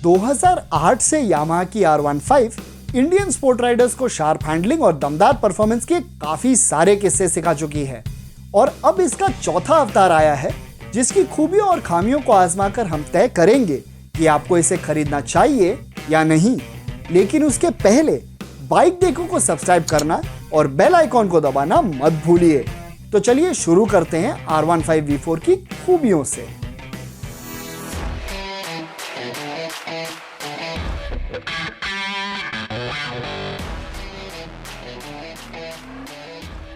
2008 से यामाहा की R15 Indian sport Riders को शार्प हैंडलिंग और दमदार परफॉर्मेंस के काफी सारे किस्से सिखा चुकी है और अब इसका चौथा अवतार आया है जिसकी खूबियों और खामियों को आजमाकर हम तय करेंगे कि आपको इसे खरीदना चाहिए या नहीं। लेकिन उसके पहले बाइक देखो को सब्सक्राइब करना और बेल आइकॉन को दबाना मत भूलिए। तो चलिए शुरू करते हैं R15 V4 की खूबियों से।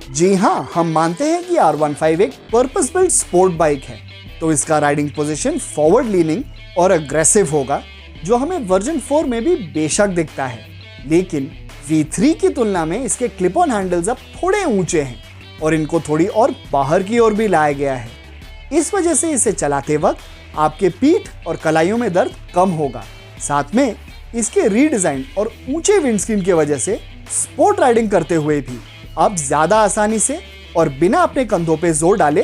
जी हाँ, हम मानते हैं कि R15 एक पर्पस बिल्ट स्पोर्ट बाइक है, तो इसका राइडिंग पोजीशन फॉरवर्ड लीनिंग और अग्रेसिव होगा जो हमें वर्जन 4 में भी बेशक दिखता है। लेकिन V3 की तुलना में इसके क्लिप ऑन हैंडल्स अब थोड़े ऊंचे हैं और इनको थोड़ी और बाहर की ओर भी लाया गया है। इस वजह से इसे चलाते वक्त आपके पीठ और कलाइयों में दर्द कम होगा। साथ में इसके रीडिजाइन और ऊंचे विंडस्क्रीन की वजह से स्पोर्ट राइडिंग करते हुए भी आप ज्यादा आसानी से और बिना अपने कंधों पे जोर डाले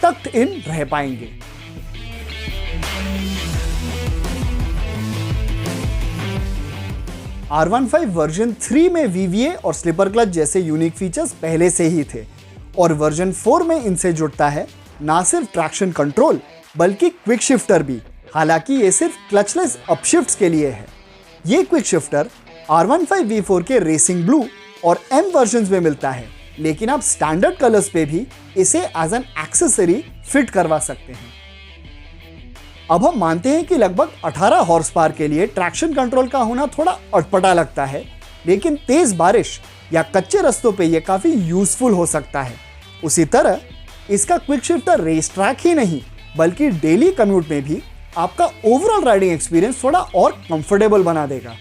टक्ड इन रह पाएंगे। R15 वर्जन 3 में VVA और स्लिपर क्लच जैसे यूनिक फीचर्स पहले से ही थे और वर्जन 4 में इनसे जुड़ता है ना सिर्फ ट्रैक्शन कंट्रोल बल्कि क्विक शिफ्टर भी। हालांकि ये सिर्फ क्लचलेस अपशिफ्ट्स के लिए है। ये क्विक शिफ्टर R15 V4 के रेसिंग ब्लू और M वर्जन्स में मिलता है, लेकिन आप स्टैंडर्ड कलर्स पे भी इसे एज एन एक्सेसरी फिट करवा सकते हैं। अब हम मानते हैं कि लगभग 18 हॉर्स पावर के लिए ट्रैक्शन कंट्रोल का होना थोड़ा अटपटा लगता है, लेकिन तेज बारिश या कच्चे रास्तों पे ये काफी यूजफुल हो सकता है। उसी तरह इसका क्विक शिफ्टर रेस ट्रैक ही नहीं बल्कि डेली कम्यूट में भी आपका ओवरऑल राइडिंग एक्सपीरियंस थोड़ा और कंफर्टेबल बना देगा।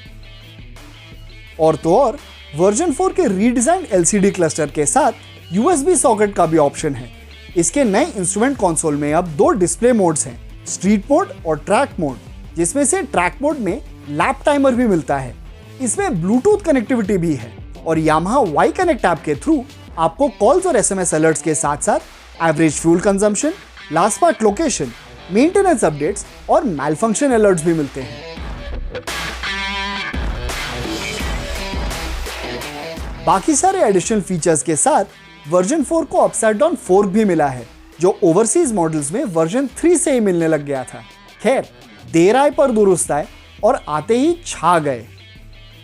और तो और वर्जन 4 के रीडिजाइन LCD क्लस्टर के साथ USB सॉकेट का भी ऑप्शन है। इसके नए इंस्ट्रूमेंट कंसोल में अब 2 डिस्प्ले मोड्स हैं, स्ट्रीट मोड और ट्रैक मोड, जिसमें से ट्रैक मोड में लैप टाइमर भी मिलता है। इसमें ब्लूटूथ कनेक्टिविटी भी है और यामाहा Y कनेक्ट ऐप के थ्रू आपको कॉल्स और SMS अलर्ट्स के साथ साथ average fuel consumption, last part location, maintenance updates और मैलफंक्शन अलर्ट्स भी मिलते हैं। बाकी सारे एडिशनल फीचर्स के साथ वर्जन 4 को अपसाइड डाउन फोर्क भी मिला है जो ओवरसीज मॉडल्स में वर्जन 3 से ही मिलने लग गया था। खैर, देर आए पर दुरुस्त आए और आते ही छा गए।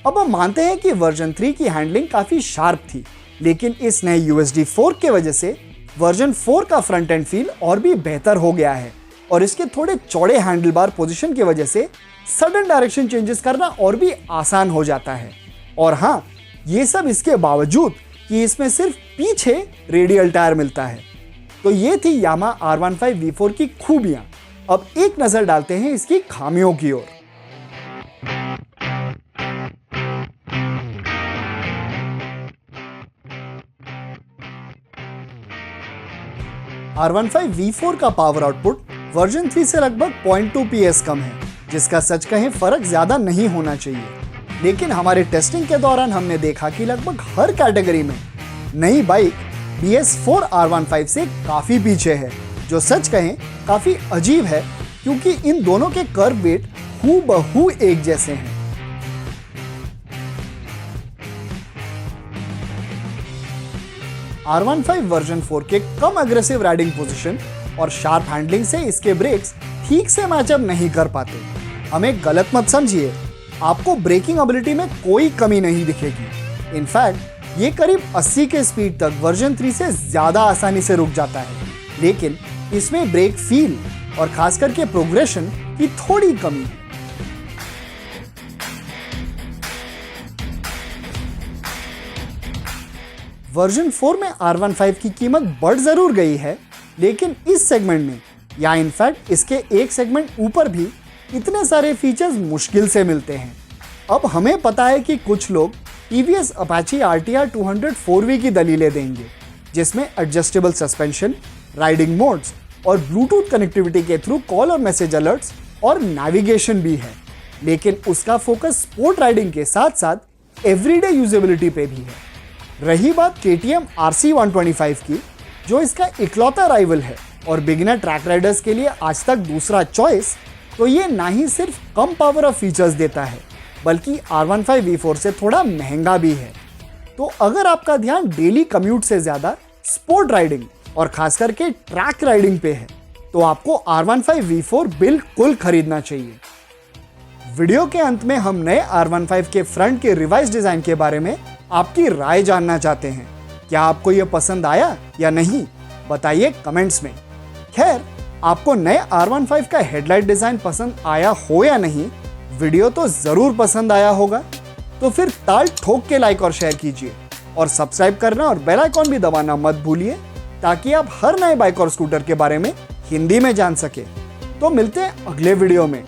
अब हम मानते हैं कि वर्जन 3 की हैंडलिंग काफी शार्प थी, लेकिन इस नए USD फोर्क के वजह से वर्जन 4 का फ्रंट एंड फील और भी बेहतर हो गया है और इसके थोड़े चौड़े हैंडल बार पोजिशन की वजह से सडन डायरेक्शन चेंजेस करना और भी आसान हो जाता है। और हाँ, ये सब इसके बावजूद कि इसमें सिर्फ पीछे रेडियल टायर मिलता है। तो ये थी यामाहा R15 V4 की खूबियां। अब एक नजर डालते हैं इसकी खामियों की ओर। R15 V4 का पावर आउटपुट वर्जन 3 से लगभग 0.2 PS कम है, जिसका सच कहें फर्क ज्यादा नहीं होना चाहिए। लेकिन हमारे टेस्टिंग के दौरान हमने देखा कि लगभग हर कैटेगरी में नई बाइक BS4 R15 से काफी पीछे है, जो सच कहें काफी अजीब है क्योंकि इन दोनों के कर्व वेट हूबहू एक जैसे हैं। R15 वर्जन 4 के कम अग्रेसिव राइडिंग पोजीशन और शार्प हैंडलिंग से इसके ब्रेक्स ठीक से मैचअप नहीं कर पाते। हमें गलत मत समझिए, आपको ब्रेकिंग एबिलिटी में कोई कमी नहीं दिखेगी। इनफैक्ट ये करीब 80 के स्पीड तक वर्जन 3 से ज्यादा आसानी से रुक जाता है, लेकिन इसमें ब्रेक फील और खास करके प्रोग्रेशन की थोड़ी कमी है। वर्जन 4 में R15 की कीमत बढ़ जरूर गई है, लेकिन इस सेगमेंट में या इनफैक्ट इसके एक सेगमेंट ऊपर भी इतने सारे फीचर्स मुश्किल से मिलते हैं। अब हमें पता है कि कुछ लोग TVS Apache RTR 200 4V की दलीलें देंगे, जिसमें एडजस्टेबल सस्पेंशन, राइडिंग मोड्स और ब्लूटूथ कनेक्टिविटी के थ्रू कॉल और मैसेज अलर्ट्स और नेविगेशन भी है। लेकिन उसका फोकस स्पोर्ट राइडिंग के साथ साथ एवरीडे यूजेबिलिटी पे भी है। रही बात KTM RC 125 की, जो इसका इकलौता राइवल है और बिगिनर ट्रैक राइडर्स के लिए आज तक दूसरा चॉइस, तो ये ना ही सिर्फ कम पावर ऑफ फीचर्स देता है बल्कि R15 V4 से थोड़ा महंगा भी है। तो अगर आपका ध्यान डेली कम्यूट से ज्यादा स्पोर्ट राइडिंग और खास करके ट्रैक राइडिंग पे है तो आपको R15 V4 बिल्कुल खरीदना चाहिए। वीडियो के अंत में हम नए R15 के फ्रंट के रिवाइज डिजाइन के बारे में आपकी राय जानना चाहते हैं। क्या आपको यह पसंद आया या नहीं, बताइए कमेंट्स में। खैर, आपको नए R15 का हेडलाइट डिजाइन पसंद आया हो या नहीं, वीडियो तो जरूर पसंद आया होगा। तो फिर ताल ठोक के लाइक और शेयर कीजिए और सब्सक्राइब करना और बेल आइकॉन भी दबाना मत भूलिए ताकि आप हर नए बाइक और स्कूटर के बारे में हिंदी में जान सके। तो मिलते हैं अगले वीडियो में।